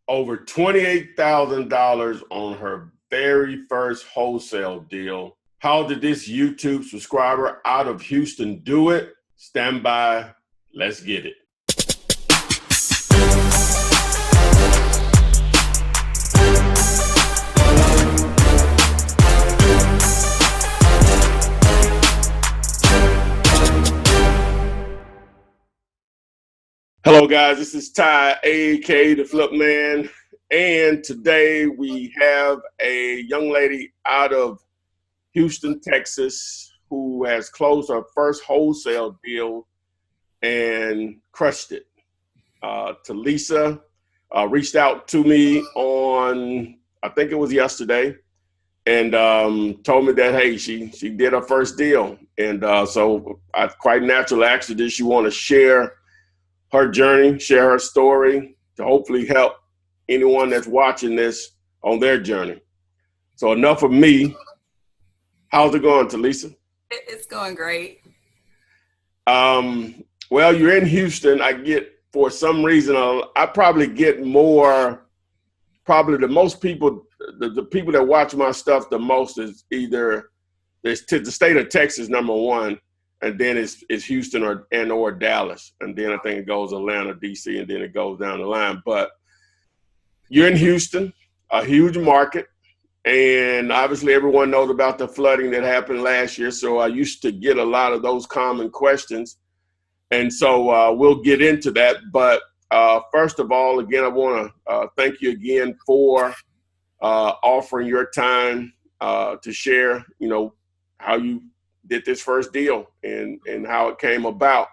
over $28,000 on her very first wholesale deal. How did this YouTube subscriber out of Houston do it? Stand by. Let's get it. Hello guys, this is Ty, aka the Flip Man, and today we have a young lady out of Houston, Texas, who has closed her first wholesale deal and crushed it. Talisa reached out to me on, I think it was yesterday, and told me that, hey, she did her first deal. And so I quite naturally asked her, did she want to share her journey, share her story to hopefully help anyone that's watching this on their journey. So enough of me. How's it going, Talisa? It's going great. Well, you're in Houston. I get, for some reason, I probably get more, probably the most people, the people that watch my stuff the most is either the state of Texas, number one, and then it's Houston or Dallas. And then I think it goes Atlanta, DC, and then it goes down the line. But you're in Houston, a huge market. And obviously everyone knows about the flooding that happened last year. So I used to get a lot of those common questions. And so we'll get into that. But first of all, again, I want to thank you again for offering your time to share, how you did this first deal and how it came about.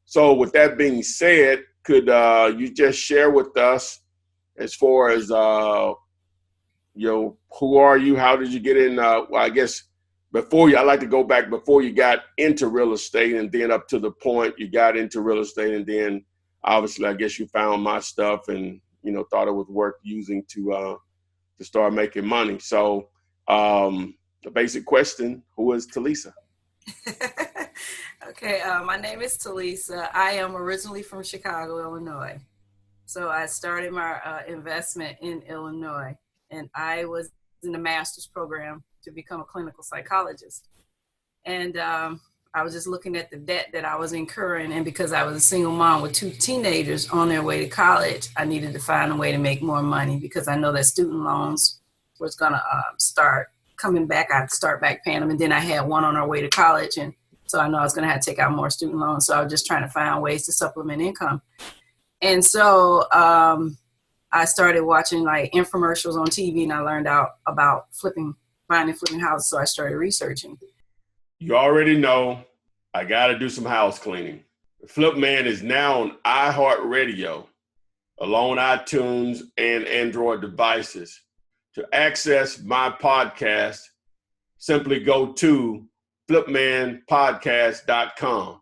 So with that being said, could you just share with us as far as, who are you? How did you get in? Well, I guess I like to go back before you got into real estate and then up to the point you got into real estate. And then obviously, I guess you found my stuff and, thought it was worth using to start making money. So the basic question, who is Talisa? Okay, my name is Talisa. I am originally from Chicago, Illinois. So I started my investment in Illinois, and I was in the master's program to become a clinical psychologist. And I was just looking at the debt that I was incurring, and because I was a single mom with two teenagers on their way to college, I needed to find a way to make more money because I know that student loans was going to start coming back. I'd start back paying them, and then I had one on our way to college, and so I know I was going to have to take out more student loans. So I was just trying to find ways to supplement income. And so I started watching like infomercials on TV, and I learned out about buying and flipping houses. So I started researching. You already know I got to do some house cleaning. The Flip Man is now on iHeartRadio, along iTunes and Android devices. To access my podcast, simply go to flipmanpodcast.com.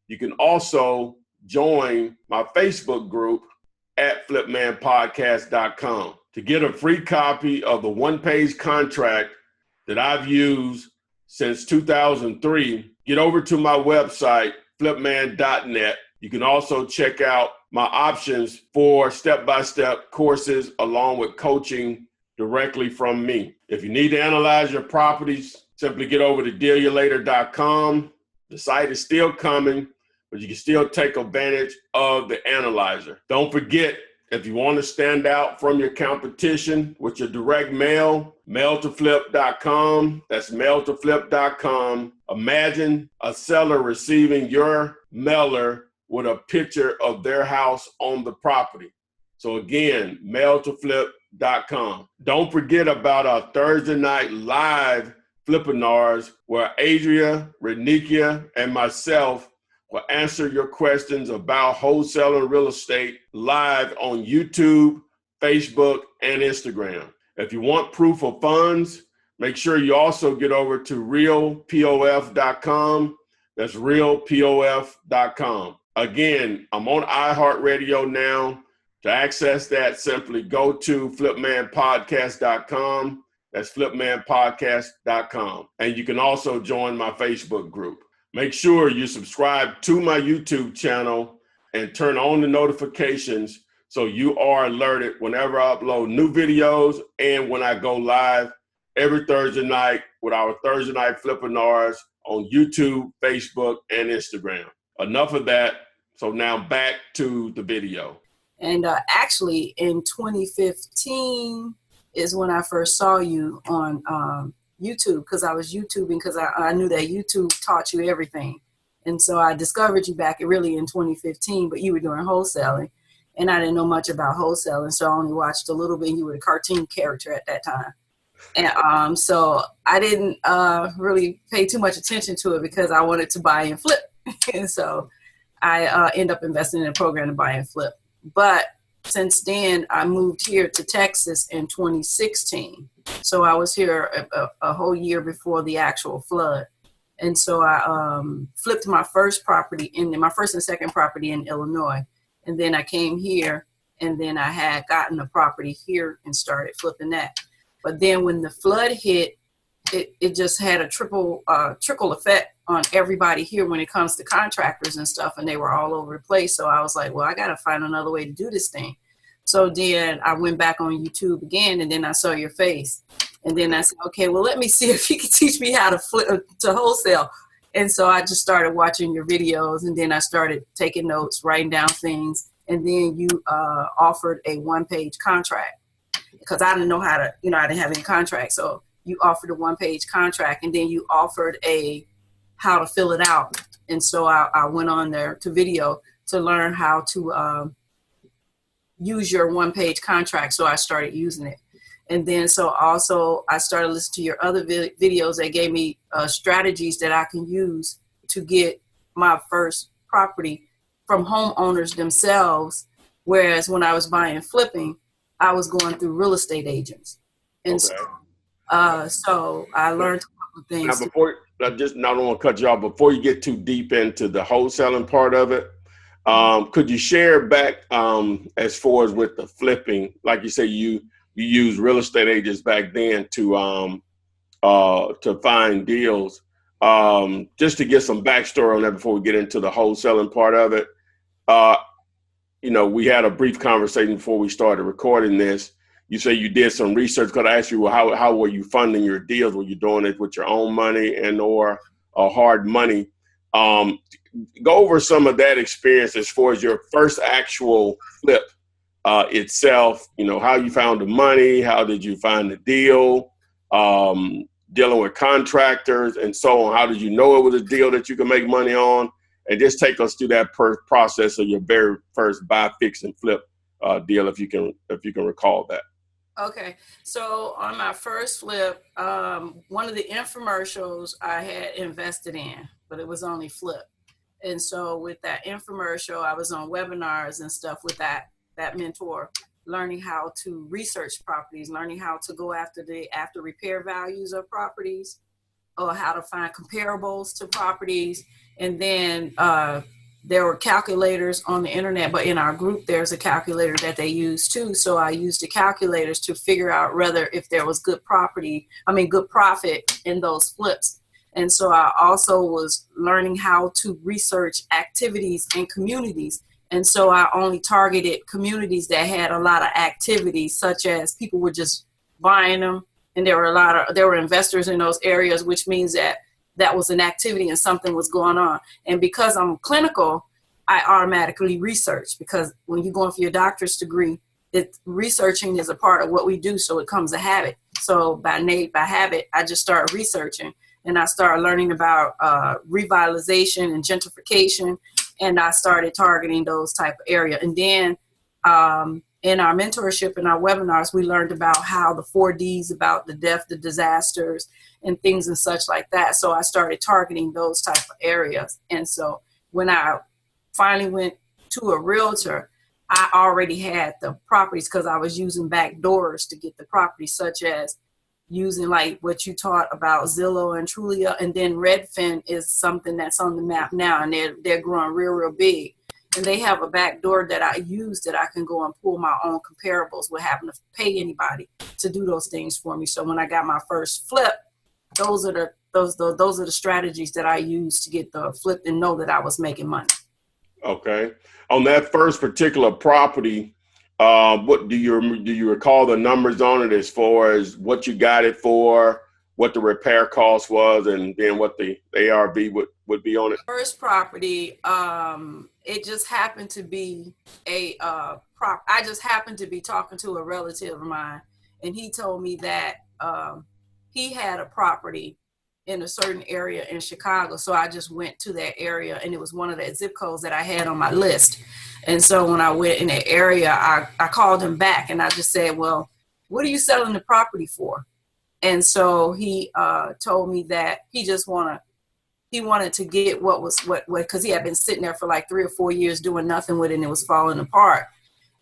You can also join my Facebook group at flipmanpodcast.com to get a free copy of the one-page contract that I've used since 2003. Get over to my website, flipman.net. You can also check out my options for step-by-step courses along with coaching directly from me. If you need to analyze your properties, simply get over to dealyoulater.com. The site is still coming, but you can still take advantage of the analyzer. Don't forget, if you want to stand out from your competition with your direct mail, mail-to-flip.com. That's mail-to-flip.com. Imagine a seller receiving your mailer with a picture of their house on the property. So again, mail-to-flip.com. Don't forget about our Thursday night live Flippinars, where Adria, Renikia, and myself will answer your questions about wholesaling real estate live on YouTube, Facebook, and Instagram. If you want proof of funds, make sure you also get over to realpof.com. That's realpof.com. Again, I'm on iHeartRadio now. To access that, simply go to flipmanpodcast.com. That's flipmanpodcast.com. And you can also join my Facebook group. Make sure you subscribe to my YouTube channel and turn on the notifications So you are alerted whenever I upload new videos and when I go live every Thursday night with our Thursday night Flippinars on YouTube, Facebook, and Instagram. Enough of that. So now back to the video. And actually in 2015 is when I first saw you on YouTube, because I was YouTubing because I knew that YouTube taught you everything. And so I discovered you back really in 2015, but you were doing wholesaling. And I didn't know much about wholesaling, so I only watched a little bit. You were a cartoon character at that time. And so I didn't really pay too much attention to it because I wanted to buy and flip. And so I end up investing in a program to buy and flip. But since then, I moved here to Texas in 2016. So I was here a whole year before the actual flood. And so I flipped my first property, my first and second property in Illinois. And then I came here, and then I had gotten a property here and started flipping that. But then when the flood hit, it just had a trickle effect on everybody here when it comes to contractors and stuff, and they were all over the place. So I was like, well, I got to find another way to do this thing. So then I went back on YouTube again, and then I saw your face. And then I said, okay, well, let me see if you can teach me how to flip to wholesale. And so I just started watching your videos, and then I started taking notes, writing down things. And then you offered a one-page contract because I didn't know how to, I didn't have any contract. So you offered a one-page contract, and then you offered how to fill it out. And so I went on there to video to learn how to use your one-page contract. So I started using it. And then so also I started listening to your other videos that gave me strategies that I can use to get my first property from homeowners themselves. Whereas when I was buying and flipping, I was going through real estate agents. And okay. So I learned a couple of things. Now, before I don't want to cut you off, before you get too deep into the wholesaling part of it, could you share back as far as with the flipping, like you say, you used real estate agents back then to find deals. Just to get some backstory on that before we get into the wholesaling part of it. We had a brief conversation before we started recording this. You say you did some research. Because I asked you, well, how were you funding your deals? Were you doing it with your own money and or hard money? Go over some of that experience as far as your first actual flip itself. How you found the money, how did you find the deal, dealing with contractors and so on. How did you know it was a deal that you could make money on? And just take us through that process of your very first buy, fix, and flip deal, if you can recall that. Okay, so on my first flip, one of the infomercials I had invested in, but it was only flip. And so with that infomercial, I was on webinars and stuff with that mentor, learning how to research properties, learning how to go after the after repair values of properties, or how to find comparables to properties. And then there were calculators on the internet, but in our group, there's a calculator that they use too. So I used the calculators to figure out if there was good profit in those flips. And so I also was learning how to research activities in communities. And so I only targeted communities that had a lot of activities, such as people were just buying them. And there were investors in those areas, which means that was an activity and something was going on. And because I'm clinical, I automatically research, because when you're going for your doctor's degree, researching is a part of what we do. So it comes a habit. So by habit, I just started researching, and I started learning about revitalization and gentrification. And I started targeting those type of area. And then in our mentorship and our webinars, we learned about how the 4Ds, about the death, the disasters, and things and such like that. So I started targeting those type of areas. And so when I finally went to a realtor, I already had the properties because I was using back doors to get the properties, such as using like what you taught about Zillow and Trulia. And then Redfin is something that's on the map now, and they're growing real big. And they have a back door that I use that I can go and pull my own comparables without having to pay anybody to do those things for me. So when I got my first flip, those are the strategies that I used to get the flip and know that I was making money. Okay. On that first particular property, What do you recall the numbers on it as far as what you got it for, what the repair cost was, and then what the ARV would be on it? First property, it just happened to be I just happened to be talking to a relative of mine, and he told me that he had a property in a certain area in Chicago. So I just went to that area, and it was one of the zip codes that I had on my list. And so when I went in that area, I called him back, and I just said, well, what are you selling the property for? And so he told me that he wanted to get what because he had been sitting there for like 3 or 4 years doing nothing with it, and it was falling apart.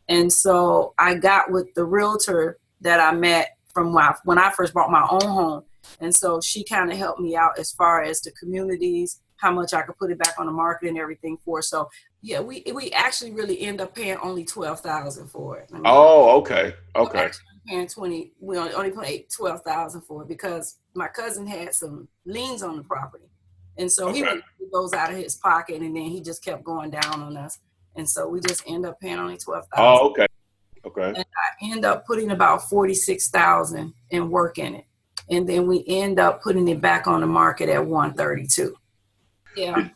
And so I got with the realtor that I met from when I first bought my own home. And so she kind of helped me out as far as the communities, how much I could put it back on the market and everything for. So yeah, we actually really end up paying only $12,000 for it. Oh, okay. Okay. Paying 20, we only paid $12,000 for it because my cousin had some liens on the property. And so he goes out of his pocket, and then he just kept going down on us. And so we just end up paying only $12,000. Oh, okay. Okay. And I end up putting about $46,000 in work in it. And then we end up putting it back on the market at $132,000. Yeah.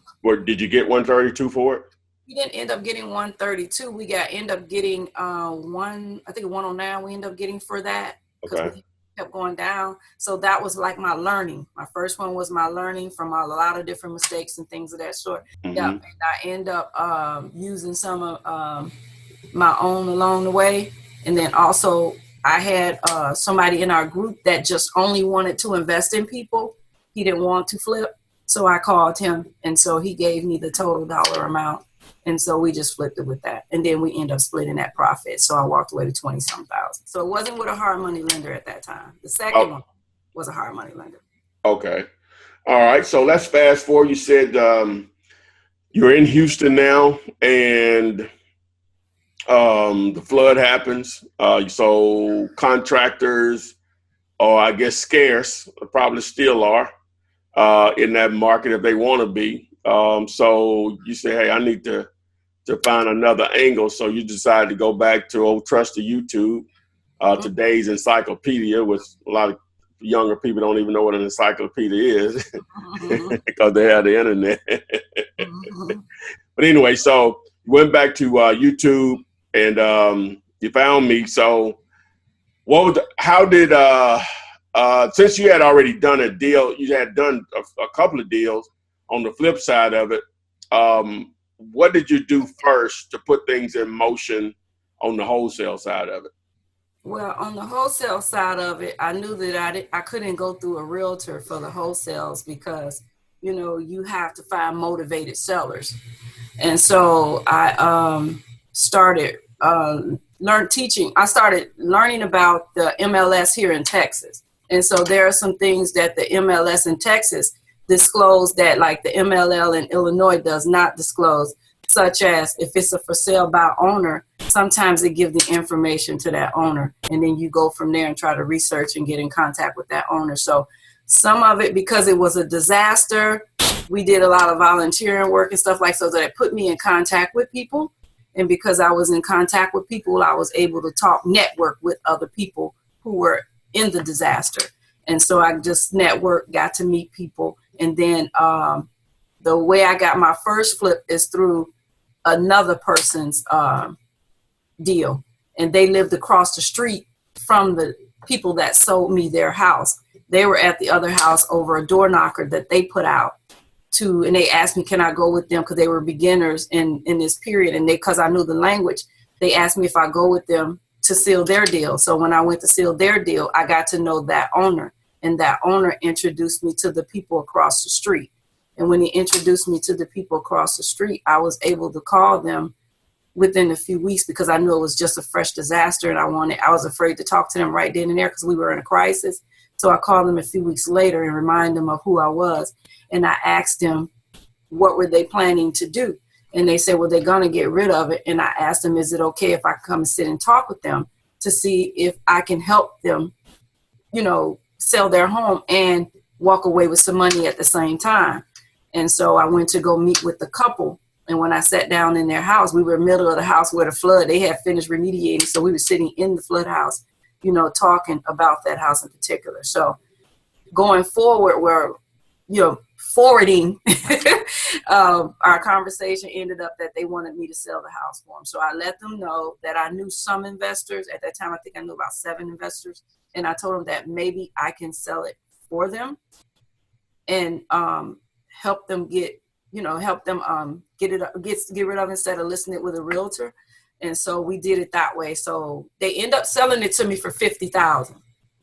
Did you get $132,000 for it? We didn't end up getting $132,000. We end up getting $109,000 we end up getting for that. Okay. We kept going down. So that was like my learning. My first one was my learning from a lot of different mistakes and things of that sort. Mm-hmm. Yeah. And I end up using some of my own along the way. And then also I had somebody in our group that just only wanted to invest in people. He didn't want to flip. So I called him, and so he gave me the total dollar amount. And so we just flipped it with that. And then we end up splitting that profit. So I walked away with 20-some thousand. So it wasn't with a hard money lender at that time. The second one was a hard money lender. Okay. All right. So let's fast forward. You said you're in Houston now, and the flood happens. So contractors, or I guess scarce, probably still are in that market if they want to be. So you say, hey, I need to find another angle. So you decide to go back to old trusty YouTube, today's encyclopedia, which a lot of younger people don't even know what an encyclopedia is because they have the internet. But anyway, so you went back to YouTube, and you found me. So since you had already done a deal, you had done a couple of deals on the flip side of it, what did you do first to put things in motion on the wholesale side of it? Well, on the wholesale side of it, I knew that I couldn't go through a realtor for the wholesales because, you have to find motivated sellers. And so I started I started learning about the MLS here in Texas. And so there are some things that the MLS in Texas disclose that like the MLL in Illinois does not disclose, such as if it's a for sale by owner, sometimes they give the information to that owner, and then you go from there and try to research and get in contact with that owner. So some of it, because it was a disaster, we did a lot of volunteering work and stuff so that it put me in contact with people. And because I was in contact with people, I was able to network with other people who were in the disaster. And so I just networked, got to meet people. And then the way I got my first flip is through another person's deal. And they lived across the street from the people that sold me their house. They were at the other house over a door knocker that they put out and they asked me, can I go with them? Because they were beginners in this period. And because I knew the language, they asked me if I go with them to seal their deal. So when I went to seal their deal, I got to know that owner. And that owner introduced me to the people across the street. And when he introduced me to the people across the street, I was able to call them within a few weeks because I knew it was just a fresh disaster. And I was afraid to talk to them right then and there because we were in a crisis. So I called them a few weeks later and reminded them of who I was. And I asked them, what were they planning to do? And they said, well, they're going to get rid of it. And I asked them, is it okay if I come and sit and talk with them to see if I can help them, sell their home and walk away with some money at the same time? And so I went to go meet with the couple, And when I sat down in their house, we were in the middle of the house where the flood, they had finished remediating. So we were sitting in the flood house, you know, talking about that house in particular. So going forward, we're, you know, forwarding our conversation ended up that they wanted me to sell the house for them. So I let them know that I knew some investors. At that time, I think I knew about 7 investors. And I told them that maybe I can sell it for them and help them get, you know, help them get rid of instead of listing it with a realtor. And so we did it that way. So they end up selling it to me for $50,000.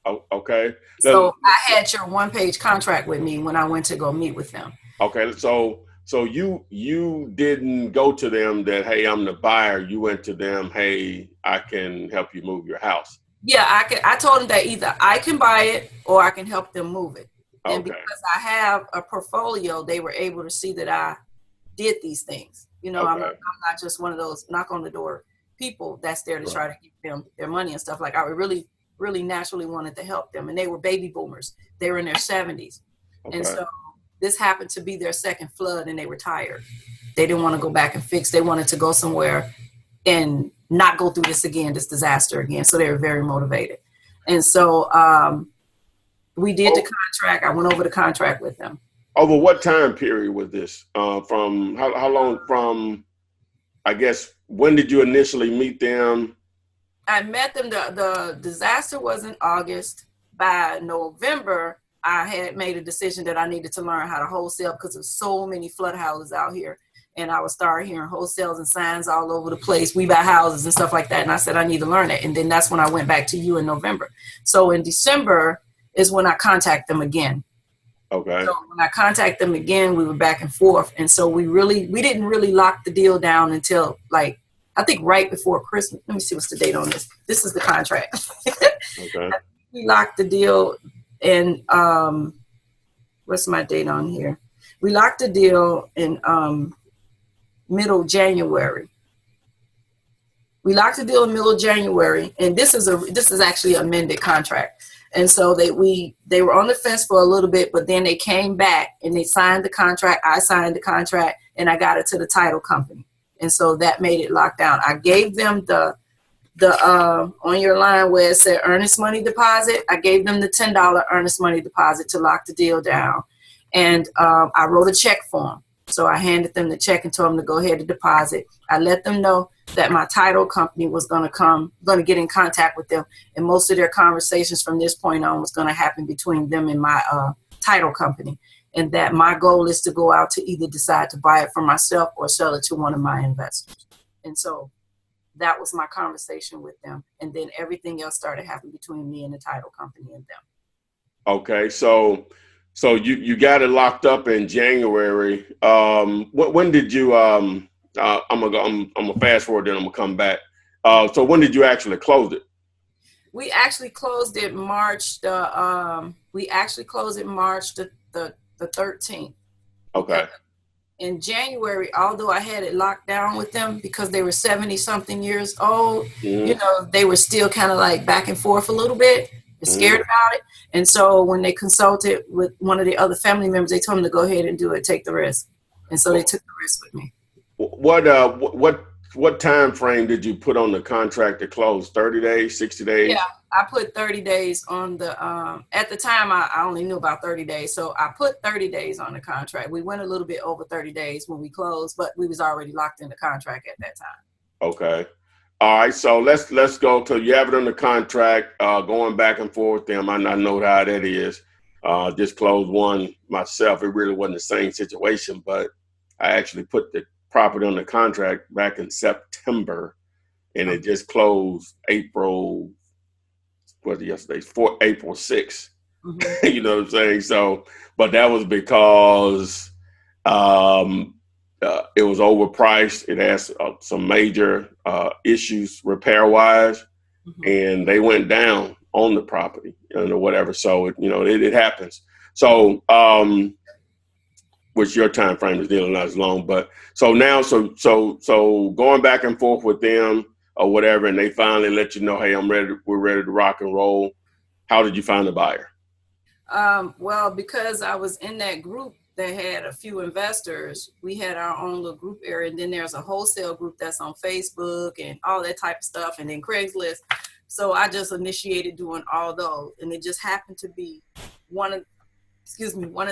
Oh, okay. So I had your 1-page contract with me when I went to go meet with them. Okay. So you didn't go to them that, hey, I'm the buyer. You went to them, hey, I can help you move your house. Yeah, I told them that either I can buy it or I can help them move it. Okay. And because I have a portfolio, they were able to see that I did these things. You know, Okay. I'm not just one of those knock on the door people that's there to try to give them their money and stuff. Like I really naturally wanted to help them. And they were baby boomers. They were in their 70s. Okay. And so this happened to be their second flood and they were tired. They didn't want to go back and fix. They wanted to go somewhere and not go through this again, this disaster again. So they were very motivated. And so we did the contract. I went over the contract with them. Over what time period was this? From how long from, I guess, when did you initially meet them? I met them, the disaster was in August. By November, I had made a decision that I needed to learn how to wholesale because there's so many flood houses out here. And I would start hearing wholesales and signs all over the place. We buy houses and stuff like that. And I said, I need to learn it. And then that's when I went back to you in November. So in December is when I contact them again. Okay. So when I contact them again, we were back and forth. And so we didn't really lock the deal down until like, I think right before Christmas. Let me see what's the date on this. This is the contract. Okay. We locked the deal in, what's my date on here? We locked the deal in middle January. We locked the deal in middle January, and this is actually an amended contract. And so they were on the fence for a little bit, but then they came back and they signed the contract. I signed the contract, and I got it to the title company. And so that made it locked down. I gave them the on your line where it said earnest money deposit, I gave them the $10 earnest money deposit to lock the deal down. And I wrote a check for them. So I handed them the check and told them to go ahead and deposit. I let them know that my title company was going to get in contact with them. And most of their conversations from this point on was going to happen between them and my title company. And that my goal is to go out to either decide to buy it for myself or sell it to one of my investors. And so that was my conversation with them. And then everything else started happening between me and the title company and them. Okay. So you got it locked up in January. When did you, I'm gonna fast forward, then I'm gonna come back. So when did you actually close it? We actually closed it March the 13th. Okay. In January, although I had it locked down with them because they were 70 something years old, you know, they were still kind of like back and forth a little bit, scared about it. And so when they consulted with one of the other family members, they told them to go ahead and do it, take the risk. And so they took the risk with me. What time frame did you put on the contract to close? 30 days, 60 days? Yeah, I put 30 days on the, at the time I only knew about 30 days. So I put 30 days on the contract. We went a little bit over 30 days when we closed, but we was already locked in the contract at that time. Okay. All right. So let's go to, you have it on the contract, going back and forth with them. I know how that is. Just closed one myself. It really wasn't the same situation, but I actually put the property on the contract back in September, and it just closed April 6th. Mm-hmm. You know what I'm saying? So, but that was because it was overpriced. It has some major issues repair-wise, and they went down on the property, or whatever. So, it happens. So, which your time frame is still not as long, but so now, so going back and forth with them or whatever, and they finally let you know, hey, we're ready to rock and roll. How did you find the buyer? Well, because I was in that group that had a few investors, we had our own little group area. And then there's a wholesale group that's on Facebook and all that type of stuff. And then Craigslist. So I just initiated doing all those. And it just happened to be one of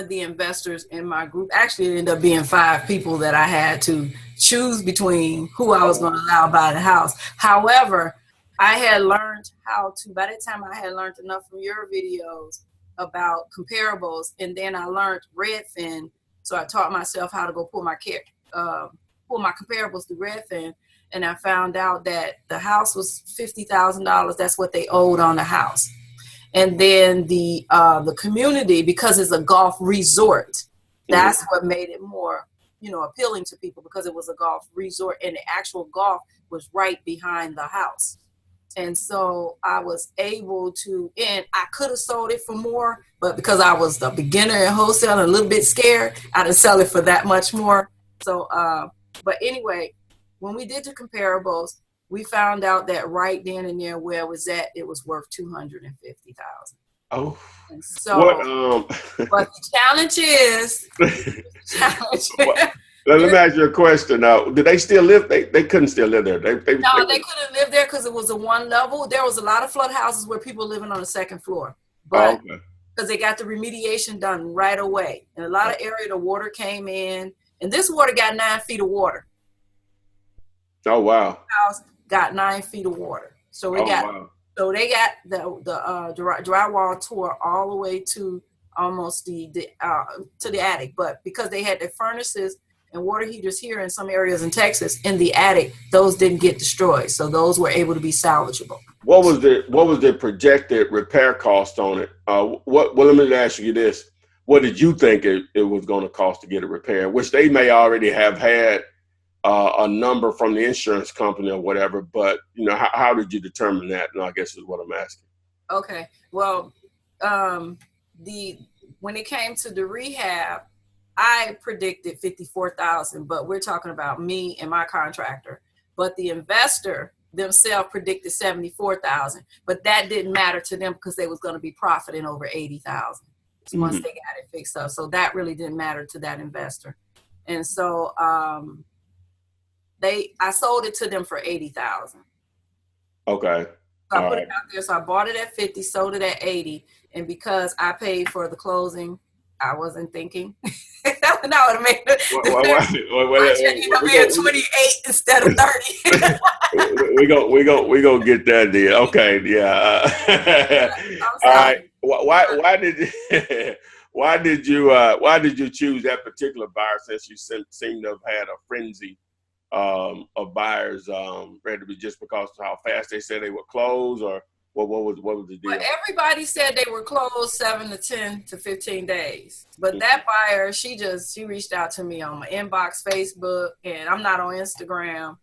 the investors in my group. Actually, it ended up being 5 people that I had to choose between who I was going to allow buy the house. However, I had learned how to, by that time I had learned enough from your videos about comparables, and then I learned Redfin. So I taught myself how to go pull my comparables through Redfin, and I found out that the house was $50,000. That's what they owed on the house. And then the community, because it's a golf resort, that's what made it more, appealing to people, because it was a golf resort and the actual golf was right behind the house. And so I was able to, and I could have sold it for more, but because I was the beginner in wholesale and a little bit scared, I didn't sell it for that much more. So, but anyway, when we did the comparables, we found out that right then and there where it was at, it was worth $250,000. Oh, and so but the challenge is, let me ask you a question now. Did they still live? They couldn't still live there. They couldn't live there because it was a one level. There was a lot of flood houses where people were living on the second floor, but because they got the remediation done right away. In a lot of area, the water came in, and this water got 9 feet of water. Oh wow! House got 9 feet of water, so we So they got the drywall tore all the way to almost to the attic, but because they had the furnaces and water heaters here in some areas in Texas in the attic, those didn't get destroyed, so those were able to be salvageable. What was the projected repair cost on it? Well, let me ask you this: what did you think it was going to cost to get it repaired? Which they may already have had a number from the insurance company or whatever, but how did you determine that? And I guess is what I'm asking. Okay, well, when it came to the rehab, I predicted $54,000, but we're talking about me and my contractor. But the investor themselves predicted $74,000, but that didn't matter to them because they was going to be profiting over $80,000 once they got it fixed up. So that really didn't matter to that investor, and so I sold it to them for $80,000. Okay. So I put it out there. So I bought it at 50, sold it at 80, and because I paid for the closing, I wasn't thinking. That would have made it 28 instead of 30. we gonna get that deal. Okay, yeah. All right. Why did you choose that particular buyer, since you seem to have had a frenzy of buyers ready to be, just because of how fast they said they would close, or what was the deal? Well, everybody said they were closed 7 to 10 to 15 days. But that buyer, she reached out to me on my inbox, Facebook, and I'm not on Instagram.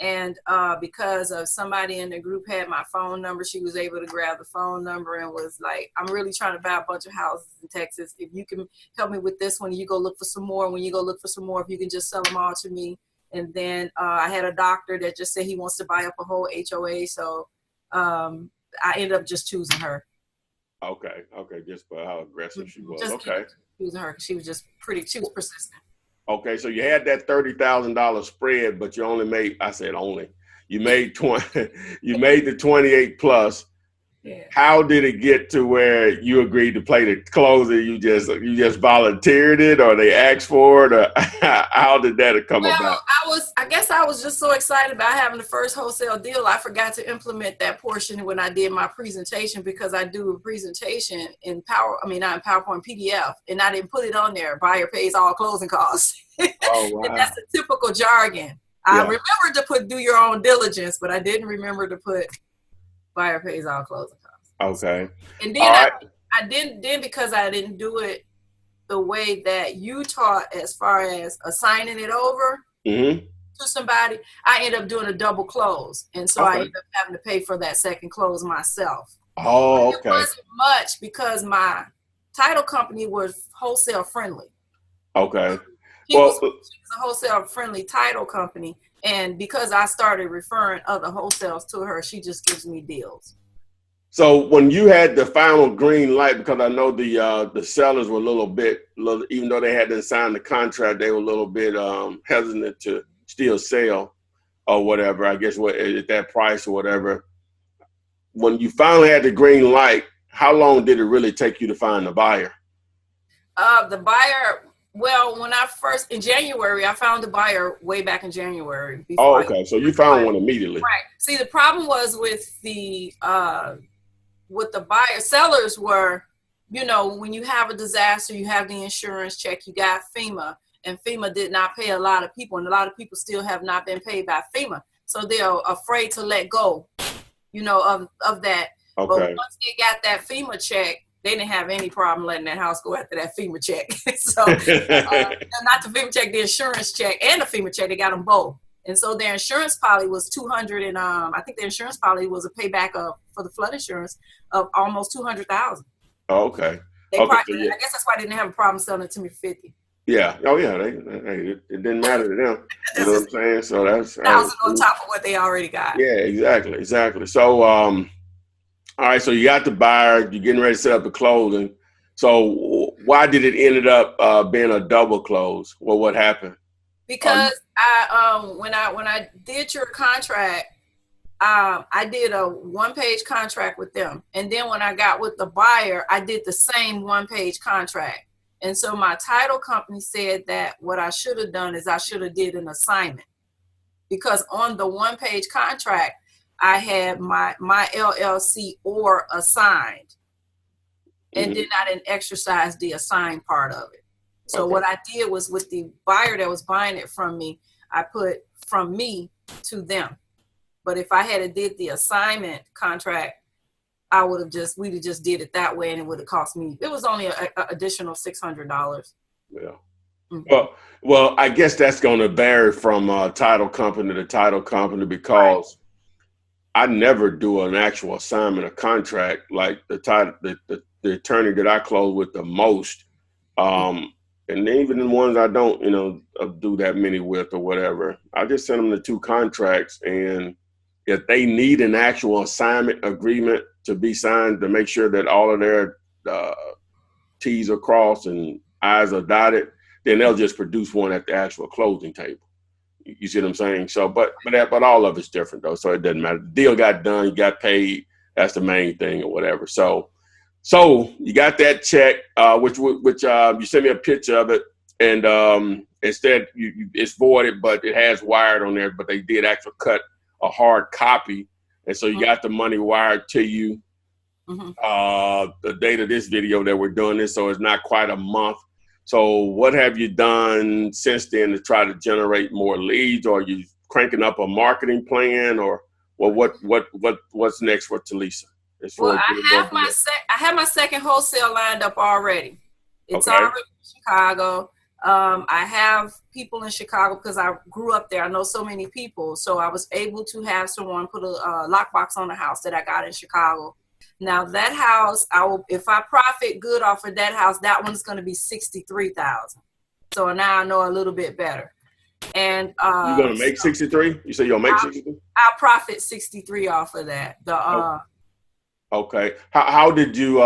And because of somebody in the group had my phone number, she was able to grab the phone number and was like, I'm really trying to buy a bunch of houses in Texas. If you can help me with this one, you go look for some more. When you go look for some more, if you can just sell them all to me. And then I had a doctor that just said he wants to buy up a whole HOA. So I ended up just choosing her. Okay, just for how aggressive she was. Just choosing her because she was persistent. Okay, so you had that $30,000 spread, but you only made, you made the 28 plus. Yeah. How did it get to where you agreed to play the closer? You just volunteered it, or they asked for it, or how did that come about? I guess I was just so excited about having the first wholesale deal. I forgot to implement that portion when I did my presentation, because I do a presentation in not in PowerPoint, PDF, and I didn't put it on there. Buyer pays all closing costs. Oh, wow. And that's the typical jargon. I remembered to put do your own diligence, but I didn't remember to put buyer pays all closing costs. Okay. And then I didn't because I didn't do it the way that you taught, as far as assigning it over to somebody. I ended up doing a double close. And so I ended up having to pay for that second close myself. Oh, okay. It wasn't much because my title company was wholesale friendly. Okay. She was a wholesale friendly title company. And because I started referring other wholesales to her, she just gives me deals. So when you had the final green light, because I know the sellers were a little, even though they hadn't signed the contract, they were a little bit hesitant to still sell or whatever. I guess what at that price or whatever. When you finally had the green light, how long did it really take you to find the buyer? The buyer. Well, when I first in January, I found the buyer way back in January. Oh, okay. So you found one immediately, right? See, the problem was with the buyer sellers were, you know, when you have a disaster, you have the insurance check, you got FEMA, and FEMA did not pay a lot of people, and a lot of people still have not been paid by FEMA, so they're afraid to let go, you know, of that. Okay. But once they got that FEMA check, they didn't have any problem letting that house go after that FEMA check. So not the FEMA check, the insurance check and the FEMA check, they got them both. And so their insurance policy was 200, and I think their insurance policy was a payback for the flood insurance of almost 200,000. Oh, okay. I guess that's why they didn't have a problem selling it to me for 50. Yeah. Oh, yeah. It didn't matter to them. You know what I'm saying? So that's 1,000 on top of what they already got. Yeah, exactly. So, all right. So you got the buyer. You're getting ready to set up the closing. So why did it ended up being a double close? Well, what happened? Because when I did your contract, I did a 1-page contract with them, and then when I got with the buyer, I did the same 1-page contract. And so my title company said that what I should have done is I should have did an assignment, because on the 1-page contract I had my LLC or assigned, and then I didn't exercise the assigned part of it. So what I did was, with the buyer that was buying it from me, I put from me to them. But if I had did the assignment contract, we'd have just did it that way, and it would have cost me. It was only an additional $600. Yeah. Mm-hmm. Well, I guess that's going to vary from title company to title company, because I never do an actual assignment of contract like the attorney that I close with the most. And even the ones I don't, do that many with or whatever, I just send them the 2 contracts. And if they need an actual assignment agreement to be signed to make sure that all of their T's are crossed and I's are dotted, then they'll just produce one at the actual closing table. You see what I'm saying? So, but all of it's different though, so it doesn't matter. The deal got done, you got paid. That's the main thing or whatever. So you got that check, which you sent me a picture of it, and instead it's voided, but it has wired on there. But they did actually cut a hard copy, and so you got the money wired to you. The date of this video that we're doing this, so it's not quite a month. So what have you done since then to try to generate more leads? Or are you cranking up a marketing plan, or what's next for Talisa? Well, I have my second wholesale lined up already. It's already in Chicago. I have people in Chicago because I grew up there. I know so many people. So I was able to have someone put a lockbox on the house that I got in Chicago. Now that house, if I profit good off of that house, that one's going to be $63,000. So now I know a little bit better. And you're going to make 63? You say you'll make 63? I'll profit 63 off of that. Okay. How did you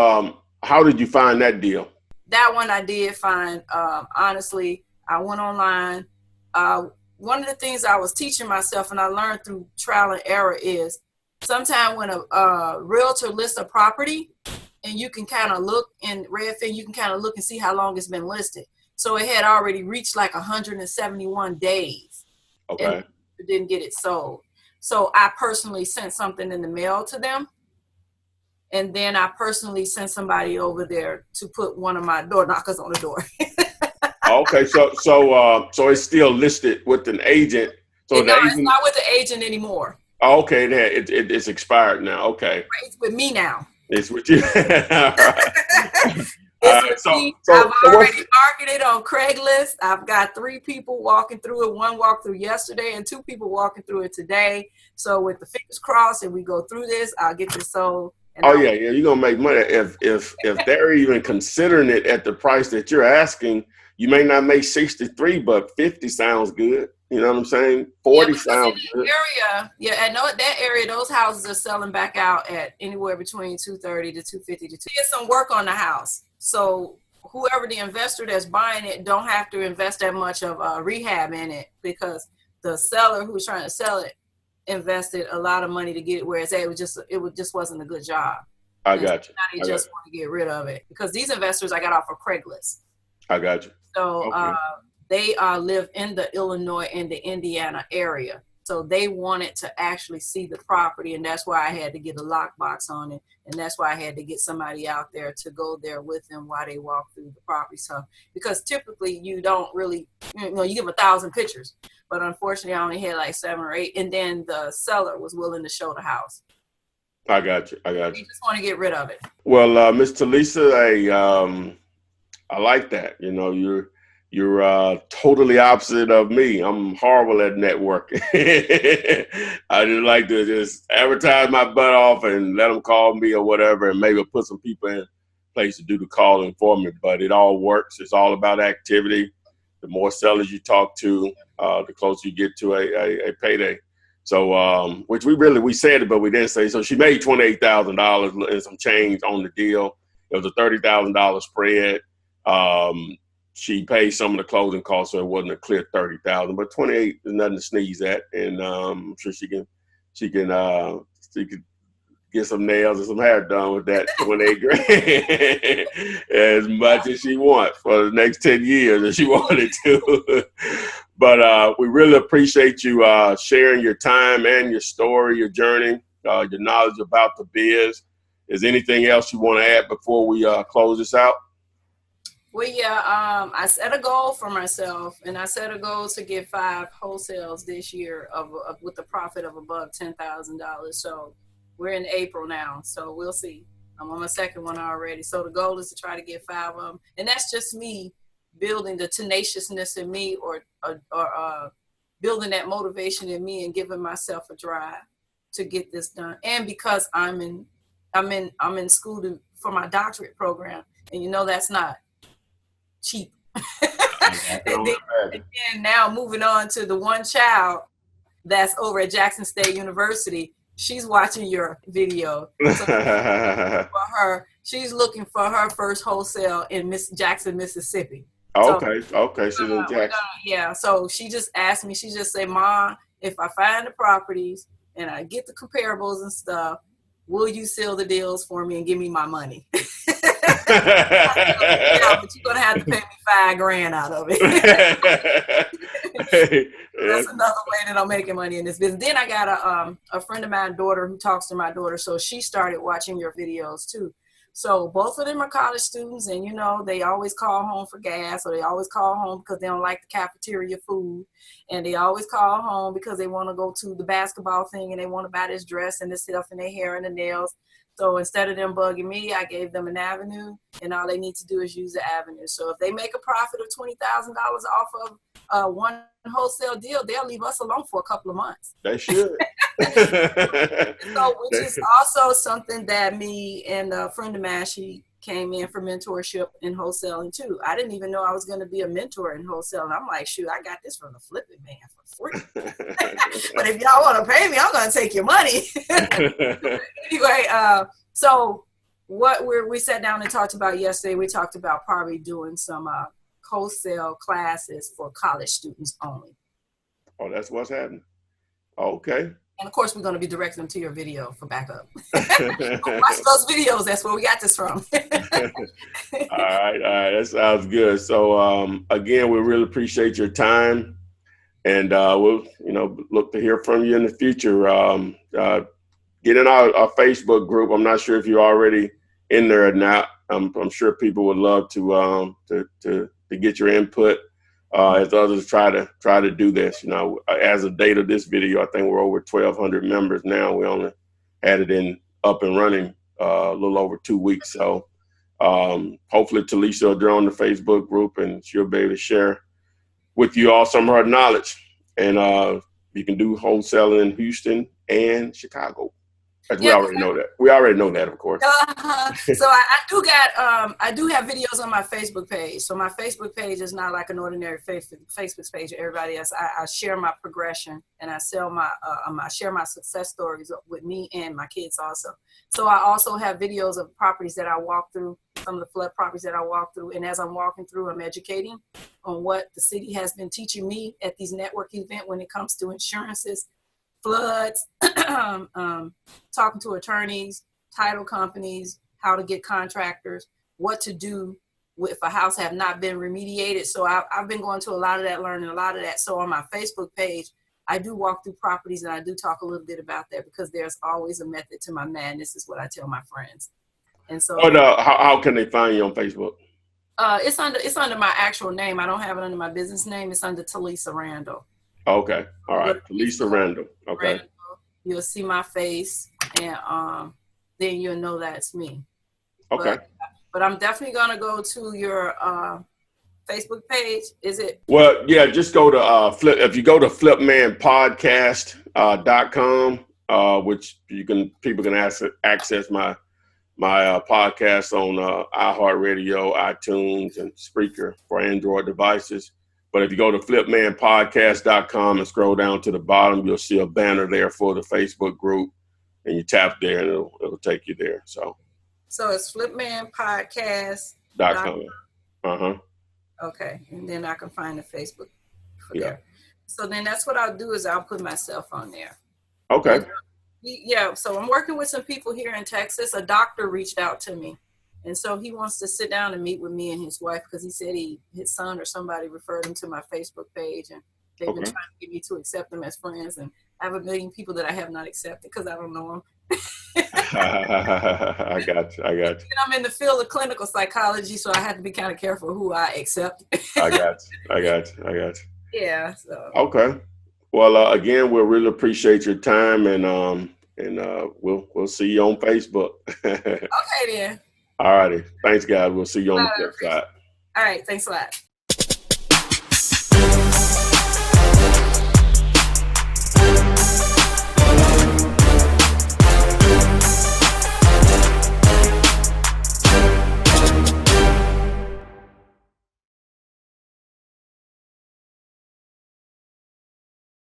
find that deal? That one I did find. Honestly, I went online. One of the things I was teaching myself, and I learned through trial and error, is sometimes when a realtor lists a property, and you can kind of look in Redfin, you can kind of look and see how long it's been listed. So it had already reached like 171 days. Okay. And didn't get it sold. So I personally sent something in the mail to them. And then I personally sent somebody over there to put one of my door knockers on the door. Okay, so it's still listed with an agent. So it's not with the agent anymore. Oh, okay, it's expired now. Okay, it's with me now. It's with you. All right. It's with me. I've already marketed on Craigslist. I've got 3 people walking through it. 1 walked through yesterday, and 2 people walking through it today. So with the fingers crossed, and we go through this, I'll get this sold. Yeah, you're gonna make money if they're even considering it at the price that you're asking. You may not make 63, but 50 sounds good. You know what I'm saying? Yeah, 40 because in sounds that good. area, I know that area, those houses are selling back out at anywhere between 230 to 250 to get some work on the house. So whoever the investor that's buying it don't have to invest that much of rehab in it, because the seller who's trying to sell it invested a lot of money to get it where it's at. It just wasn't a good job. I And so got you. now they just want to get rid of it, because these investors I got off of Craigslist. I got you. So Okay. they live in the Illinois and the Indiana area. So they wanted to actually see the property, and that's why I had to get a lockbox on it, and that's why I had to get somebody out there to go there with them while they walk through the property. So because typically you don't really, you give 1,000 pictures, but unfortunately I only had like 7 or 8, and then the seller was willing to show the house. I got you. You just want to get rid of it. Well, Ms. Talisa, I like that. You know, you're totally opposite of me. I'm horrible at networking. I just like to just advertise my butt off and let them call me or whatever, and maybe put some people in place to do the calling for me. But it all works. It's all about activity. The more sellers you talk to, the closer you get to a payday. So, which we said it, but we didn't say. So she made $28,000 and some change on the deal. It was a $30,000 spread. She paid some of the closing costs, so it wasn't a clear $30,000, but 28 is nothing to sneeze at. And I'm sure she can get some nails and some hair done with that 28 grand as much as she wants for the next 10 years if she wanted to. But we really appreciate you sharing your time and your story, your journey, your knowledge about the biz. Is anything else you want to add before we close this out? Well, yeah, I set a goal for myself, and I set a goal to get 5 wholesales this year with a profit of above $10,000. So we're in April now, so we'll see. I'm on my second one already. So the goal is to try to get 5 of them, and that's just me building the tenaciousness in me, or building that motivation in me, and giving myself a drive to get this done. And because I'm in school for my doctorate program, and that's not cheap. and then now moving on to the one child that's over at Jackson State University. She's watching your video. So for her, she's looking for her first wholesale in Jackson, Mississippi. Okay. She's in Jackson. Yeah. So she just asked me. She just said, "Mom, if I find the properties and I get the comparables and stuff, will you seal the deals for me and give me my money?" Yeah, but you're gonna have to pay me $5,000 out of it. That's another way that I'm making money in this business. Then I got a friend of mine, daughter, who talks to my daughter, so she started watching your videos too. So both of them are college students, and they always call home for gas, or they always call home because they don't like the cafeteria food, and they always call home because they want to go to the basketball thing, and they want to buy this dress and this stuff and their hair and the nails. So instead of them bugging me, I gave them an avenue, and all they need to do is use the avenue. So if they make a profit of $20,000 off of one wholesale deal, they'll leave us alone for a couple of months. They should. So, which is also something that me and a friend of mine, she came in for mentorship in wholesaling too. I didn't even know I was going to be a mentor in wholesale. And I'm like, shoot, I got this from the Flippin' Man for free. But if y'all want to pay me, I'm going to take your money. Anyway, so what we sat down and talked about yesterday, we talked about probably doing some wholesale classes for college students only. Oh, that's what's happening. Okay. And of course, we're going to be directing them to your video for backup. Watch those videos. That's where we got this from. All right. That sounds good. So again, we really appreciate your time, and we'll look to hear from you in the future. Get in our Facebook group. I'm not sure if you're already in there or not. I'm sure people would love to get your input. As others try to do this, as of date of this video, I think we're over 1,200 members now. We only had it up and running a little over 2 weeks. So hopefully Talisa will join the Facebook group, and she'll be able to share with you all some of her knowledge. And you can do wholesaling in Houston and Chicago. We already know that. We already know that, of course. So I do have videos on my Facebook page. So my Facebook page is not like an ordinary Facebook page of everybody else. I share my progression, and I share my success stories with me and my kids also. So I also have videos of properties that I walk through, some of the flood properties that I walk through. And as I'm walking through, I'm educating on what the city has been teaching me at these network events when it comes to insurances, floods, talking to attorneys, title companies, how to get contractors, what to do if a house have not been remediated. So I've been going to a lot of that, learning a lot of that. So on my Facebook page, I do walk through properties, and I do talk a little bit about that, because there's always a method to my madness, is what I tell my friends. And so how can they find you on Facebook? It's under my actual name. I don't have it under my business name. It's under Talisa Randall. Okay. All right. Talisa Randall. Okay. Randall, you'll see my face, and then you'll know that's me. Okay. But I'm definitely going to go to your Facebook page. Is it? Well, yeah, just go to if you go to flipmanpodcast.com, which people can access my podcast on iHeartRadio, iTunes, and Spreaker for Android devices. But if you go to flipmanpodcast.com and scroll down to the bottom, you'll see a banner there for the Facebook group, and you tap there, and it'll take you there. So it's flipmanpodcast.com. Okay, and then I can find the Facebook for there. So then that's what I'll do, is I'll put myself on there. Okay. So I'm working with some people here in Texas. A doctor reached out to me, and so he wants to sit down and meet with me and his wife, because he said his son or somebody referred him to my Facebook page, and they've been trying to get me to accept them as friends. And I have a million people that I have not accepted because I don't know them. I got you. And I'm in the field of clinical psychology, so I have to be kind of careful who I accept. I got you. Yeah. So. Okay. Well, again, we'll really appreciate your time, and we'll see you on Facebook. Okay, then. All righty. Thanks, guys. We'll see you on the flip side. All right. Thanks a lot.